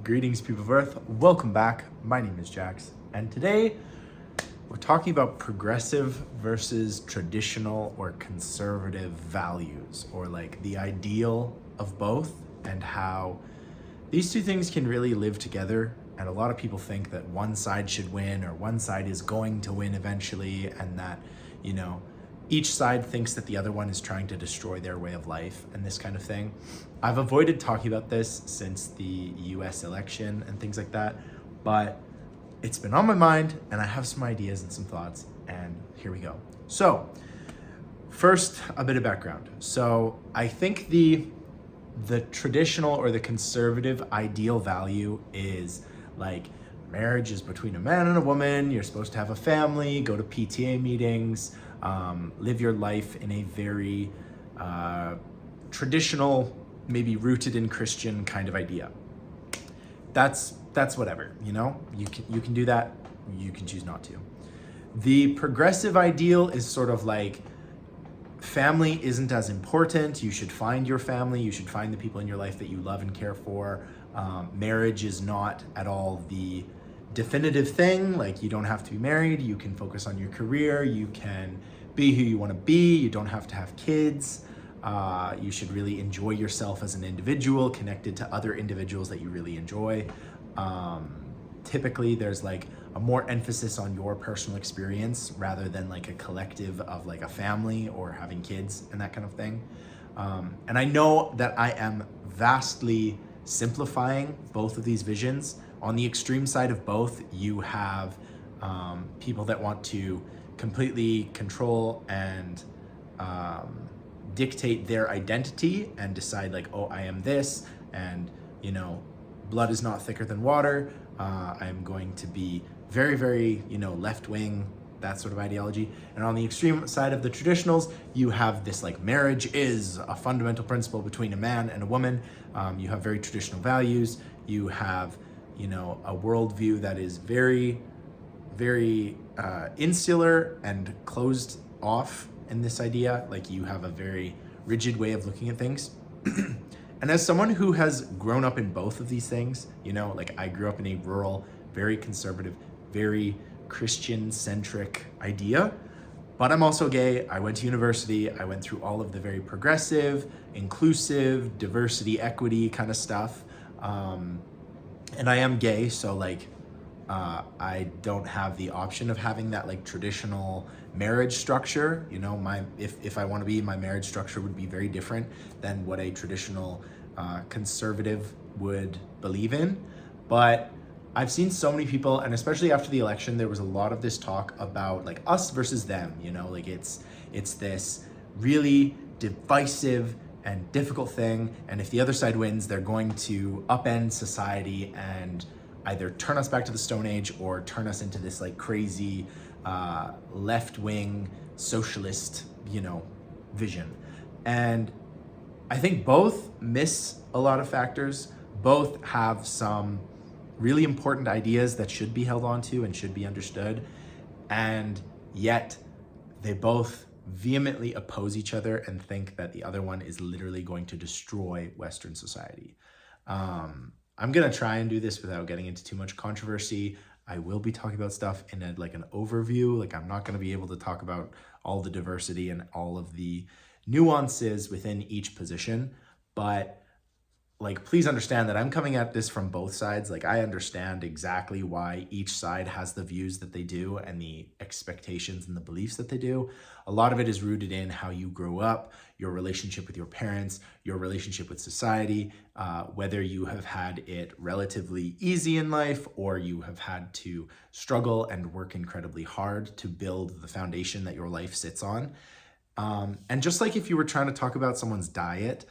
Greetings, people of Earth. Welcome back. My name is Jax, and today we're talking about progressive versus traditional or conservative values, or like the ideal of both, and how these two things can really live together. And a lot of people think that one side should win, or one side is going to win eventually, and that, each side thinks that the other one is trying to destroy their way of life and this kind of thing. I've avoided talking about this since the US election and things like that, but it's been on my mind and I have some ideas and some thoughts, and here we go. So first, a bit of background. So I think the traditional or the conservative ideal value is like marriage is between a man and a woman. You're supposed to have a family, go to PTA meetings, live your life in a very traditional, maybe rooted in Christian kind of idea. That's whatever, you can do that, you can choose not to. The progressive ideal is sort of like family isn't as important. You should find your family, you should find the people in your life that you love and care for. Marriage is not at all the definitive thing. Like, you don't have to be married, you can focus on your career, you can be who you want to be, you don't have to have kids. You should really enjoy yourself as an individual, connected to other individuals that you really enjoy. Typically there's like a more emphasis on your personal experience rather than like a collective of like a family or having kids and that kind of thing. And I know that I am vastly simplifying both of these visions. On the extreme side of both, you have people that want to completely control and dictate their identity and decide like, oh, I am this, and blood is not thicker than water. I'm going to be very, very, left-wing, that sort of ideology. And on the extreme side of the traditionals, you have this like marriage is a fundamental principle between a man and a woman. You have very traditional values. You have, a worldview that is very, very insular and closed off in this idea. Like, you have a very rigid way of looking at things. And as someone who has grown up in both of these things, like I grew up in a rural, very conservative, very Christian-centric idea, but I'm also gay. I went to university. I went through all of the very progressive, inclusive, diversity, equity kind of stuff. And I am gay, so like, I don't have the option of having that like traditional marriage structure. If I want to be, my marriage structure would be very different than what a traditional conservative would believe in. But I've seen so many people, and especially after the election, there was a lot of this talk about like us versus them, like it's this really divisive and difficult thing. And if the other side wins, they're going to upend society and either turn us back to the Stone Age or turn us into this like crazy left-wing socialist, vision. And I think both miss a lot of factors. Both have some really important ideas that should be held on to and should be understood. And yet they both vehemently oppose each other and think that the other one is literally going to destroy Western society. I'm gonna try and do this without getting into too much controversy. I will be talking about stuff in an overview. Like, I'm not gonna be able to talk about all the diversity and all of the nuances within each position, but like, please understand that I'm coming at this from both sides. Like, I understand exactly why each side has the views that they do and the expectations and the beliefs that they do. A lot of it is rooted in how you grew up, your relationship with your parents, your relationship with society, whether you have had it relatively easy in life or you have had to struggle and work incredibly hard to build the foundation that your life sits on. And just like if you were trying to talk about someone's diet,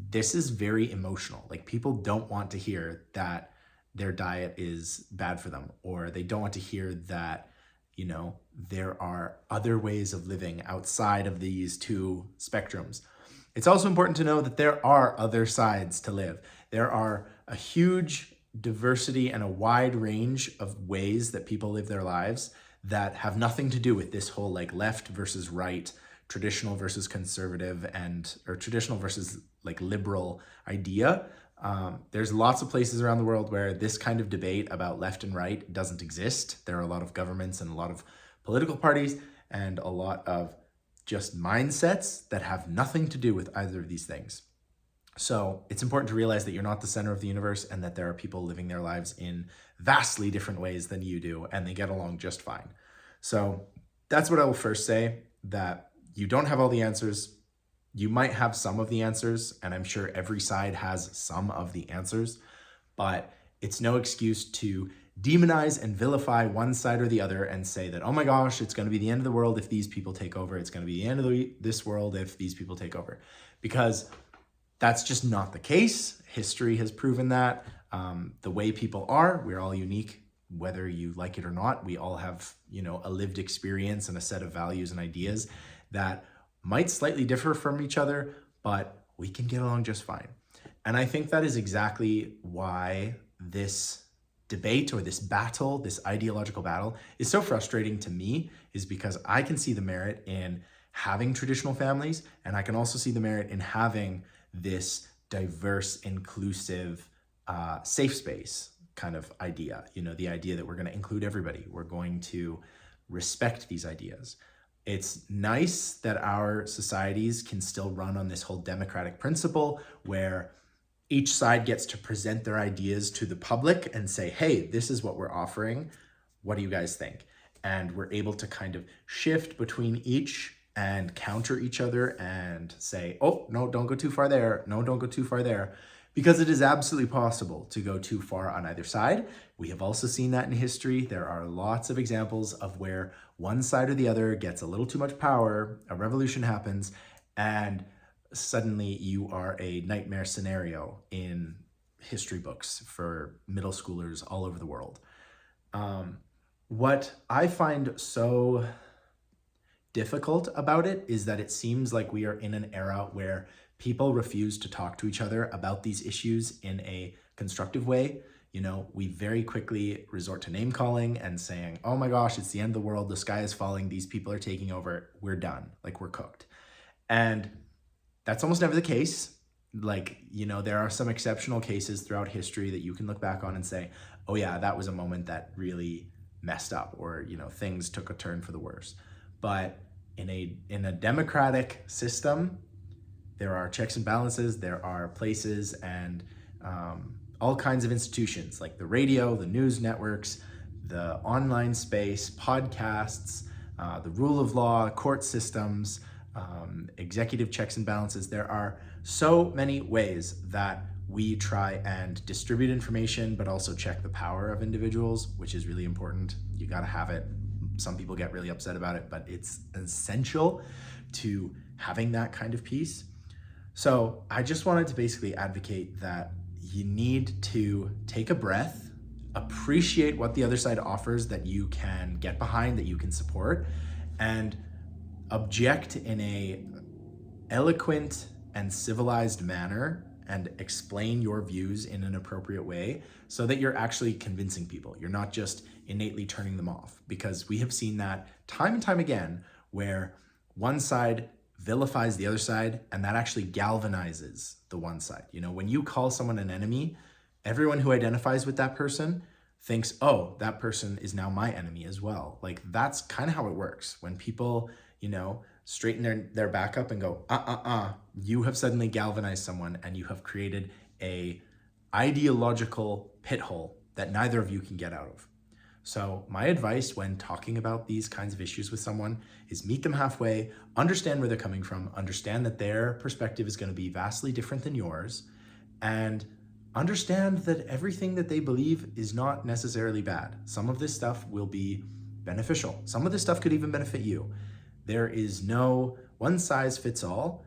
this is very emotional. Like, people don't want to hear that their diet is bad for them, or they don't want to hear that, there are other ways of living outside of these two spectrums. It's also important to know that there are other sides to live. There are a huge diversity and a wide range of ways that people live their lives that have nothing to do with this whole like left versus right, traditional versus conservative, or traditional versus like liberal idea. There's lots of places around the world where this kind of debate about left and right doesn't exist. There are a lot of governments and a lot of political parties and a lot of just mindsets that have nothing to do with either of these things. So it's important to realize that you're not the center of the universe and that there are people living their lives in vastly different ways than you do, and they get along just fine. So that's what I will first say, that you don't have all the answers. You might have some of the answers, and I'm sure every side has some of the answers, but it's no excuse to demonize and vilify one side or the other and say that, oh my gosh, it's going to be the end of the world if these people take over. It's going to be the end of this world if these people take over. Because that's just not the case. History has proven that. The way people are, we're all unique, whether you like it or not. We all have, a lived experience and a set of values and ideas that might slightly differ from each other, but we can get along just fine. And I think that is exactly why this debate or this battle, this ideological battle, is so frustrating to me, is because I can see the merit in having traditional families, and I can also see the merit in having this diverse, inclusive, safe space kind of idea, the idea that we're going to include everybody. We're going to respect these ideas. It's nice that our societies can still run on this whole democratic principle where each side gets to present their ideas to the public and say, hey, this is what we're offering. What do you guys think? And we're able to kind of shift between each and counter each other and say, oh, no, don't go too far there. No, don't go too far there. Because it is absolutely possible to go too far on either side. We have also seen that in history. There are lots of examples of where one side or the other gets a little too much power, a revolution happens, and suddenly you are a nightmare scenario in history books for middle schoolers all over the world. What I find so difficult about it is that it seems like we are in an era where people refuse to talk to each other about these issues in a constructive way. We very quickly resort to name calling and saying, oh my gosh, it's the end of the world. The sky is falling. These people are taking over. We're done. We're cooked. And that's almost never the case. There are some exceptional cases throughout history that you can look back on and say, oh yeah, that was a moment that really messed up, or, things took a turn for the worse. But in a democratic system, there are checks and balances, there are places and all kinds of institutions like the radio, the news networks, the online space, podcasts, the rule of law, court systems, executive checks and balances. There are so many ways that we try and distribute information, but also check the power of individuals, which is really important. You got to have it. Some people get really upset about it, but it's essential to having that kind of peace. So I just wanted to basically advocate that you need to take a breath, appreciate what the other side offers that you can get behind, that you can support, and object in a eloquent and civilized manner and explain your views in an appropriate way so that you're actually convincing people. You're not just innately turning them off, because we have seen that time and time again where one side vilifies the other side, and that actually galvanizes the one side. When you call someone an enemy, everyone who identifies with that person thinks, oh, that person is now my enemy as well. That's kind of how it works. When people, straighten their back up and go, you have suddenly galvanized someone and you have created a ideological pit hole that neither of you can get out of. So my advice when talking about these kinds of issues with someone is meet them halfway, understand where they're coming from, understand that their perspective is going to be vastly different than yours, and understand that everything that they believe is not necessarily bad. Some of this stuff will be beneficial. Some of this stuff could even benefit you. There is no one size fits all,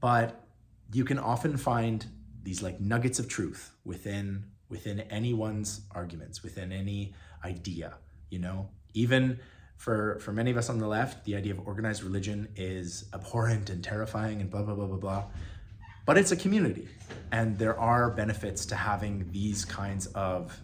but you can often find these nuggets of truth within anyone's arguments, within any idea. Even for many of us on the left, the idea of organized religion is abhorrent and terrifying and blah, blah, blah, blah, blah. But it's a community, and there are benefits to having these kinds of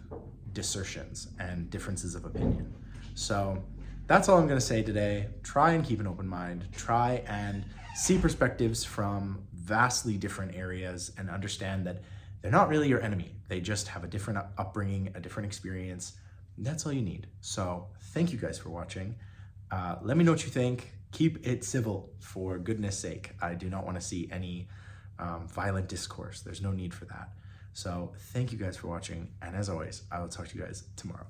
dissertions and differences of opinion. So that's all I'm going to say today. Try and keep an open mind. Try and see perspectives from vastly different areas and understand that they're not really your enemy. They just have a different upbringing, a different experience. That's all you need. So thank you guys for watching. Let me know what you think. Keep it civil, for goodness sake. I do not want to see any violent discourse. There's no need for that. So thank you guys for watching. And as always, I will talk to you guys tomorrow.